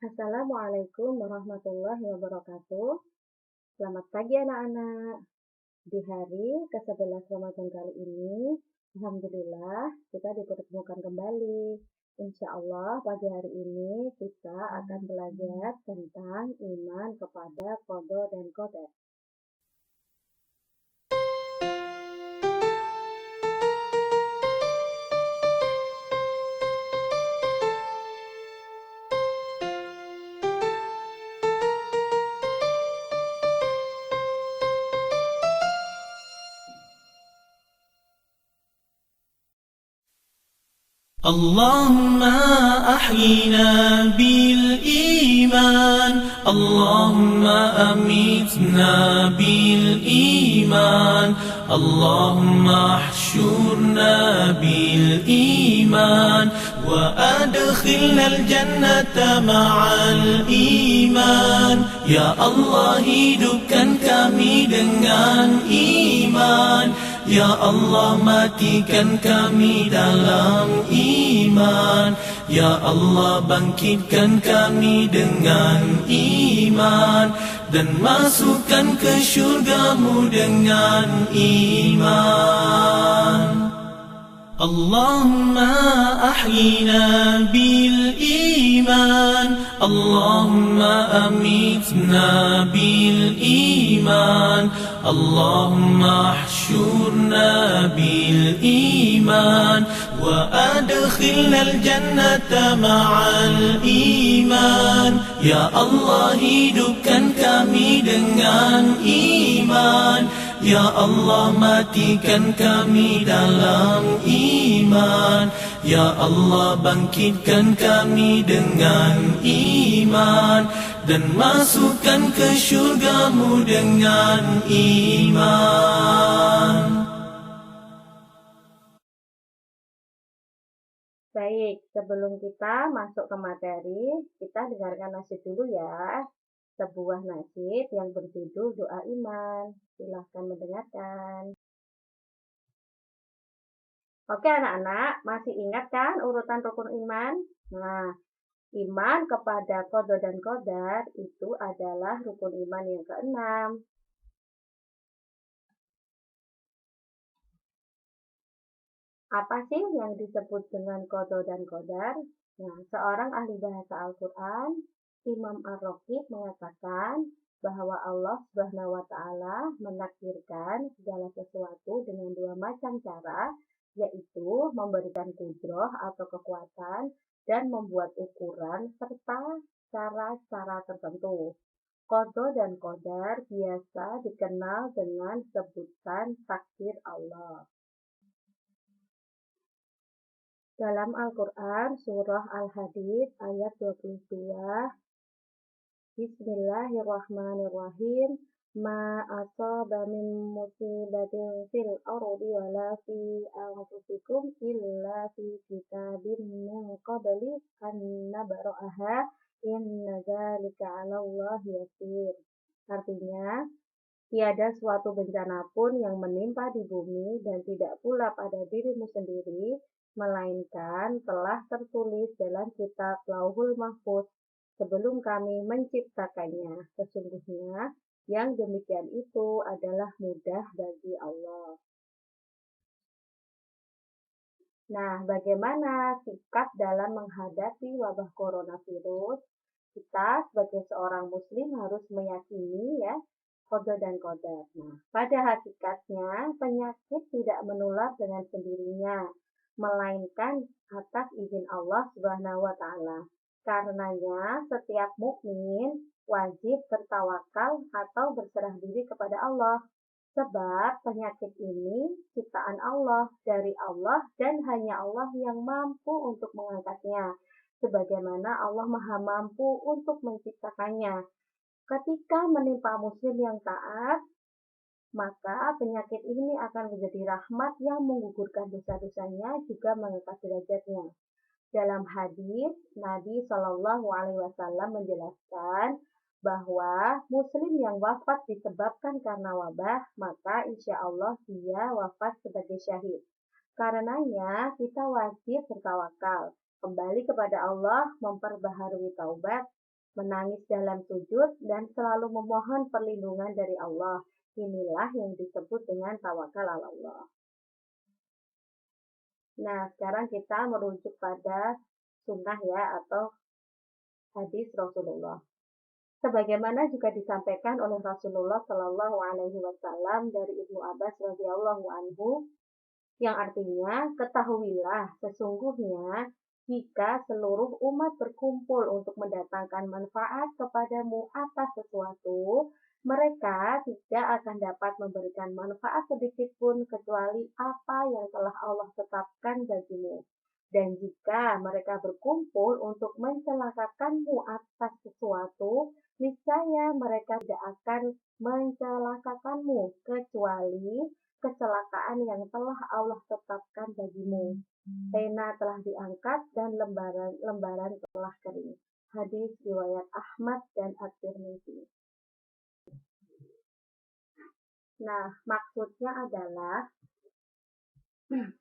Assalamualaikum warahmatullahi wabarakatuh. Selamat pagi anak-anak. Di hari ke-11 Ramadan kali ini, Alhamdulillah kita dipertemukan kembali. Insya Allah pagi hari ini kita akan belajar tentang iman kepada qada dan qadar. اللهم أحينا بالإيمان اللهم أميتنا بالإيمان اللهم احشرنا بالإيمان وأدخلنا الجنة مع الإيمان Ya Allah hidupkan kami dengan iman Ya Allah matikan kami dalam iman Ya Allah bangkitkan kami dengan iman Dan masukkan ke syurga-Mu dengan iman Allahumma ahyina bil iman Allahumma amitna bil iman Allahumma ahsyurna bil iman Wa adkhilna al jannata ma'al iman Ya Allah hidupkan kami dengan iman Ya Allah matikan kami dalam iman Ya Allah bangkitkan kami dengan iman Dan masukkan ke syurga-Mu dengan iman Baik, sebelum kita masuk ke materi, kita dengarkan nasyid dulu ya. Sebuah nasyid yang berjudul Doa Iman. Silahkan mendengarkan. Oke anak-anak, masih ingat kan urutan rukun iman? Nah, iman kepada qada dan qadar itu adalah rukun iman yang keenam. Apa sih yang disebut dengan qada dan qadar? Nah, seorang ahli bahasa Al-Quran, Imam Ar-Raghib mengatakan bahwa Allah Subhanahu wa Ta'ala menakdirkan segala sesuatu dengan dua macam cara, yaitu memberikan kudroh atau kekuatan dan membuat ukuran serta cara-cara tertentu. Qada dan qadar biasa dikenal dengan sebutan takdir Allah. Dalam Al-Quran, Surah Al-Hadid ayat 22, Bismillahirrahmanirrahim. Ma asaba min musibatin fil ardi wala fi anfusikum illa fi kitabim min qabli an nabra'aha inna dzalika 'ala Allah yasir. Artinya, tiada suatu bencana pun yang menimpa di bumi dan tidak pula pada dirimu sendiri, melainkan telah tertulis dalam kitab Lauhul Mahfuz sebelum kami menciptakannya. Sesungguhnya yang demikian itu adalah mudah bagi Allah. Nah, bagaimana sikap dalam menghadapi wabah coronavirus? Kita sebagai seorang muslim harus meyakini ya qada dan qadar. Nah, pada hakikatnya penyakit tidak menular dengan sendirinya, melainkan atas izin Allah Subhanahu wa Ta'ala. Karenanya, setiap mukmin wajib bertawakal atau berserah diri kepada Allah. Sebab penyakit ini ciptaan Allah, dari Allah, dan hanya Allah yang mampu untuk mengangkatnya. Sebagaimana Allah Maha mampu untuk menciptakannya. Ketika menimpa muslim yang taat, maka penyakit ini akan menjadi rahmat yang menggugurkan dosa-dosanya, juga mengangkat derajatnya. Dalam hadis, Nabi Shallallahu Alaihi Wasallam menjelaskan bahwa muslim yang wafat disebabkan karena wabah, maka insya Allah dia wafat sebagai syahid. Karenanya kita wajib bertawakal, kembali kepada Allah, memperbaharui taubat, menangis dalam sujud, dan selalu memohon perlindungan dari Allah. Inilah yang disebut dengan tawakal ala Allah. Nah, sekarang kita merujuk pada sunnah ya, atau hadis Rasulullah. Sebagaimana juga disampaikan oleh Rasulullah Shallallahu Alaihi Wasallam dari Ibnu Abbas radhiyallahu anhu, yang artinya, ketahuilah sesungguhnya jika seluruh umat berkumpul untuk mendatangkan manfaat kepadamu atas sesuatu, mereka tidak akan dapat memberikan manfaat sedikit pun kecuali apa yang telah Allah tetapkan bagimu. Dan jika mereka berkumpul untuk mencelakakanmu atas sesuatu, niscaya mereka tidak akan mencelakakanmu kecuali kecelakaan yang telah Allah tetapkan bagimu. Pena telah diangkat dan lembaran telah kering. Hadis riwayat Ahmad dan At-Tirmidzi. Nah, maksudnya adalah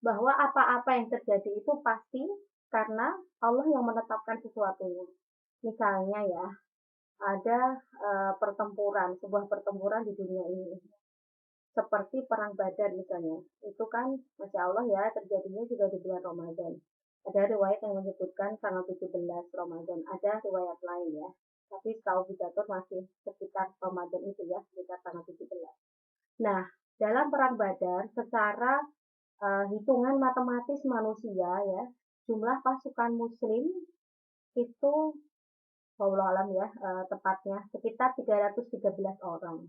bahwa apa-apa yang terjadi itu pasti karena Allah yang menetapkan sesuatunya. Misalnya ya, ada sebuah pertempuran di dunia ini. Seperti perang Badar misalnya. Itu kan, Masya Allah ya, terjadinya juga di bulan Ramadan. Ada riwayat yang menyebutkan tanggal 17 Ramadan. Ada riwayat lain ya. Tapi setahu Bidatur masih sekitar Ramadan itu ya, sekitar tanggal 17. Nah, dalam perang Badar, secara hitungan matematis manusia ya, jumlah pasukan muslim itu wallahu alam ya, tepatnya sekitar 313 orang.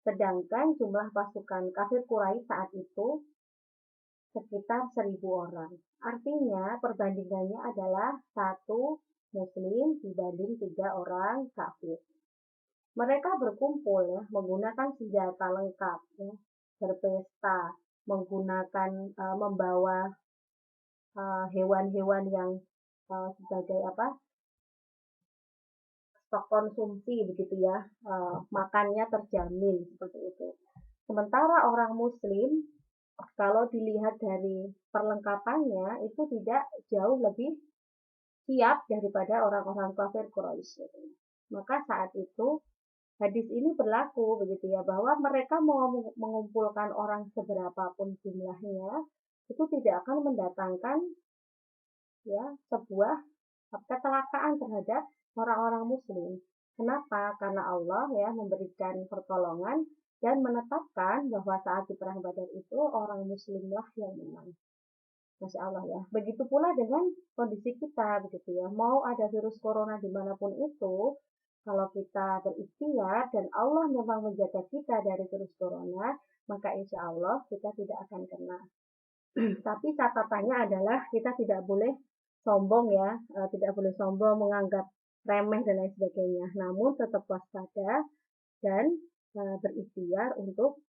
Sedangkan jumlah pasukan kafir Quraisy saat itu sekitar 1.000 orang. Artinya perbandingannya adalah 1 muslim dibanding 3 orang kafir. Mereka berkumpul ya, menggunakan senjata lengkap ya, berpesta, menggunakan membawa hewan-hewan yang sebagai stok konsumsi begitu ya, makannya terjamin seperti itu. Sementara orang muslim kalau dilihat dari perlengkapannya itu tidak jauh lebih siap daripada orang-orang kafir Quraisy. Maka saat itu hadis ini berlaku begitu ya, bahwa mereka mau mengumpulkan orang seberapapun jumlahnya itu tidak akan mendatangkan ya sebuah kecelakaan terhadap orang-orang muslim. Kenapa? Karena Allah ya memberikan pertolongan dan menetapkan bahwa saat di perang Badar itu orang muslimlah yang menang. Masya Allah ya. Begitu pula dengan kondisi kita begitu ya. Mau ada virus corona dimanapun itu, kalau kita berikhtiar dan Allah memang menjaga kita dari virus corona, maka insya Allah kita tidak akan kena. Tapi catatannya adalah kita tidak boleh sombong ya, tidak boleh sombong, menganggap remeh dan lain sebagainya. Namun tetap waspada dan berikhtiar untuk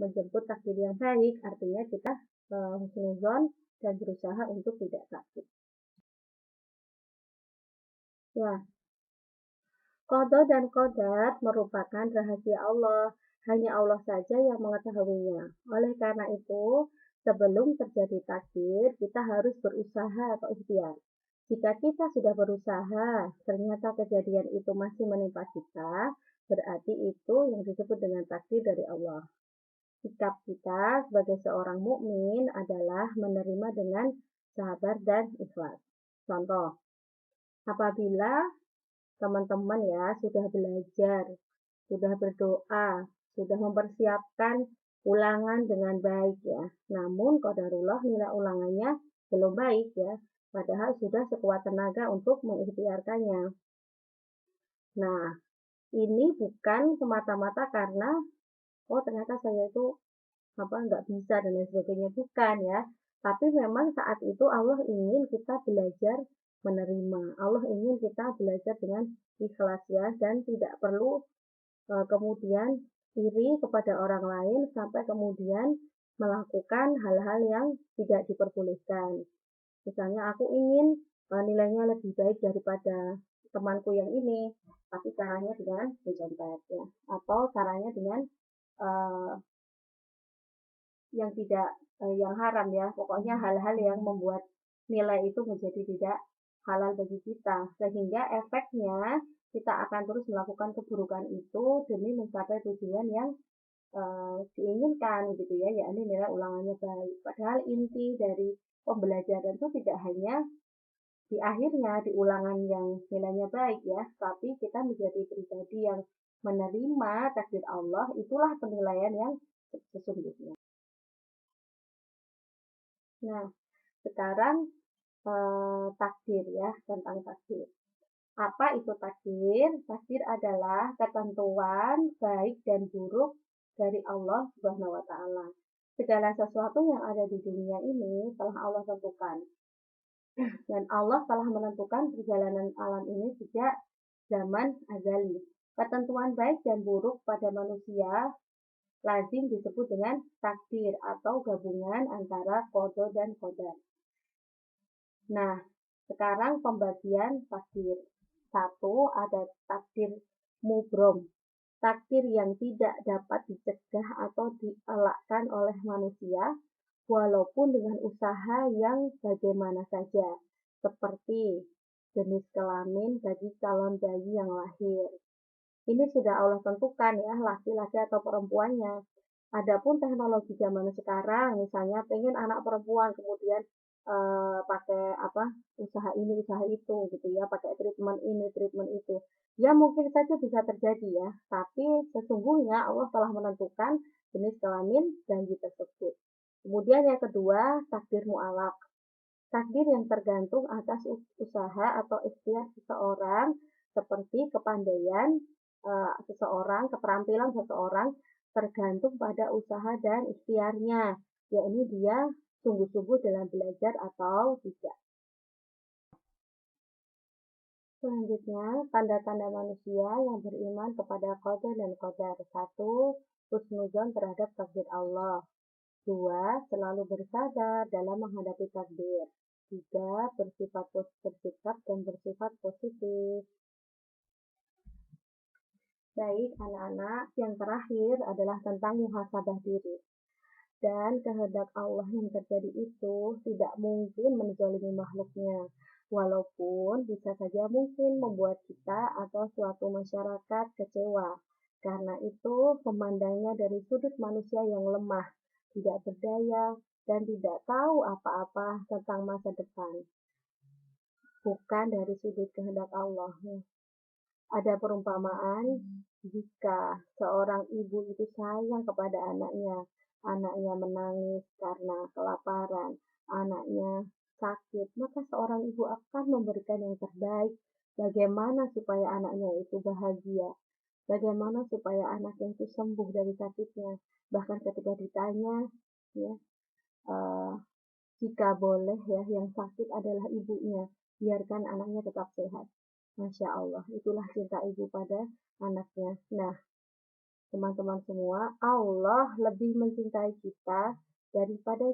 menjemput takdir yang baik. Artinya kita husnuzon dan berusaha untuk tidak sakit. Ya, qada dan qadar merupakan rahasia Allah. Hanya Allah saja yang mengetahuinya. Oleh karena itu, sebelum terjadi takdir, kita harus berusaha atau ikhtiar. Jika kita sudah berusaha, ternyata kejadian itu masih menimpa kita, berarti itu yang disebut dengan takdir dari Allah. Sikap kita sebagai seorang mukmin adalah menerima dengan sabar dan ikhlas. Contoh, apabila teman-teman ya sudah belajar, sudah berdoa, sudah mempersiapkan ulangan dengan baik ya. Namun qadarullah nilai ulangannya belum baik ya, padahal sudah sekuat tenaga untuk mengikhtiarkannya. Nah, ini bukan semata-mata karena ternyata saya itu nggak bisa dan lain sebagainya, bukan ya. Tapi memang saat itu Allah ingin kita belajar menerima. Allah ingin kita belajar dengan ikhlas ya, dan tidak perlu kemudian iri kepada orang lain sampai kemudian melakukan hal-hal yang tidak diperbolehkan. Misalnya aku ingin nilainya lebih baik daripada temanku yang ini, tapi caranya dengan mencontek ya, atau caranya dengan yang tidak yang haram ya, pokoknya hal-hal yang membuat nilai itu menjadi tidak halal bagi kita, sehingga efeknya kita akan terus melakukan keburukan itu demi mencapai tujuan yang diinginkan gitu ya, yakni nilai ulangannya baik. Padahal inti dari pembelajaran itu tidak hanya di akhirnya di ulangan yang nilainya baik ya, tapi kita menjadi pribadi yang menerima takdir Allah, itulah penilaian yang sesungguhnya. Nah, sekarang takdir ya, tentang takdir. Apa itu takdir? Takdir adalah ketentuan baik dan buruk dari Allah Subhanahu wa taala. Segala sesuatu yang ada di dunia ini telah Allah tentukan. Dan Allah telah menentukan perjalanan alam ini sejak zaman azali. Ketentuan baik dan buruk pada manusia lazim disebut dengan takdir atau gabungan antara qada dan qadar. Nah, sekarang pembagian takdir. Satu, ada takdir mubrom. Takdir yang tidak dapat dicegah atau dielakkan oleh manusia, walaupun dengan usaha yang bagaimana saja, seperti jenis kelamin bagi calon bayi yang lahir. Ini sudah Allah tentukan ya, laki-laki atau perempuannya. Adapun teknologi zaman sekarang, misalnya pengen anak perempuan, kemudian pakai apa usaha ini usaha itu gitu ya, pakai treatment ini treatment itu, ya mungkin saja bisa terjadi ya, tapi sesungguhnya Allah telah menentukan jenis kelamin bayi tersebut. Kemudian yang kedua, takdir mu'alaq, takdir yang tergantung atas usaha atau ikhtiar seseorang, seperti kepandaian seseorang, keterampilan seseorang tergantung pada usaha dan ikhtiarnya, yakni dia sungguh-sungguh dalam belajar atau tidak. Selanjutnya, tanda-tanda manusia yang beriman kepada qada dan qadar. 1. Husnuzon terhadap takdir Allah. 2. Selalu bersabar dalam menghadapi takdir. 3. Bersikap dan bersifat positif. Baik anak-anak, yang terakhir adalah tentang muhasabah diri. Dan kehendak Allah yang terjadi itu tidak mungkin menzalimi makhluknya, walaupun bisa saja mungkin membuat kita atau suatu masyarakat kecewa. Karena itu, memandangnya dari sudut manusia yang lemah, tidak berdaya, dan tidak tahu apa-apa tentang masa depan. Bukan dari sudut kehendak Allah. Ada perumpamaan, jika seorang ibu itu sayang kepada anaknya menangis karena kelaparan, anaknya sakit, maka seorang ibu akan memberikan yang terbaik. Bagaimana supaya anaknya itu bahagia? Bagaimana supaya anaknya itu sembuh dari sakitnya? Bahkan ketika ditanya, ya, jika boleh ya, yang sakit adalah ibunya, biarkan anaknya tetap sehat. Masya Allah, itulah cinta ibu pada anaknya. Nah, teman-teman semua, Allah lebih mencintai kita daripada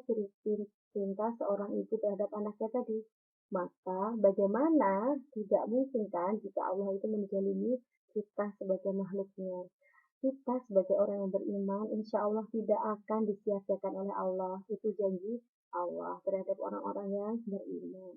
cinta seorang ibu terhadap anaknya tadi. Maka bagaimana tidak mungkin kan jika Allah itu menzalimi kita sebagai makhluknya. Kita sebagai orang yang beriman, insya Allah tidak akan disia-siakan oleh Allah. Itu janji Allah terhadap orang-orang yang beriman.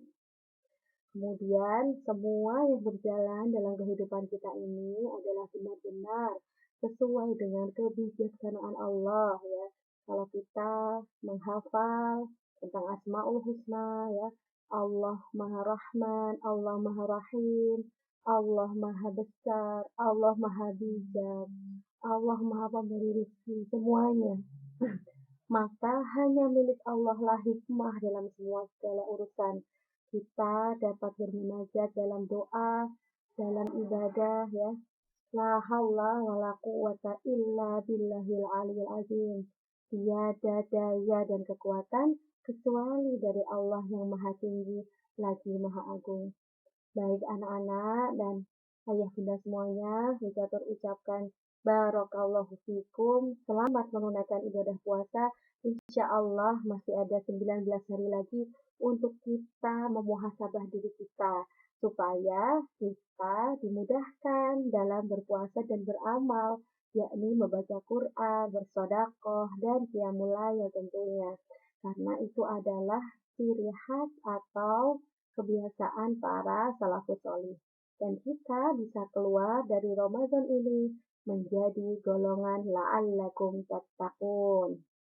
Kemudian semua yang berjalan dalam kehidupan kita ini adalah benar-benar sesuai dengan kebijaksanaan Allah ya. Kalau kita menghafal tentang Asmaul Husna ya, Allah Maha Rahman, Allah Maha Rahim, Allah Maha Besar, Allah Maha Bijak, Allah Maha Pemberi rezeki, semuanya. Maka hanya milik Allah lah hikmah dalam semua segala urusan. Kita dapat bermunajat dalam doa, dalam ibadah ya. La haula wa la quwwata illa billahil aliyil azim. Tiada daya dan kekuatan kecuali dari Allah yang maha tinggi lagi maha agung. Baik anak-anak dan ayah bunda semuanya, Wijatur ucapkan barakallahu fikum. Selamat menunaikan ibadah puasa. Insya Allah masih ada 19 hari lagi untuk kita memuhasabah diri kita, supaya kita dimudahkan dalam berpuasa dan beramal, yakni membaca Quran, bersedekah, dan qiyamul lail tentunya. Karena itu adalah ciri khas atau kebiasaan para salafus sholih. Dan kita bisa keluar dari Ramadan ini menjadi golongan la'allakum tattaqun.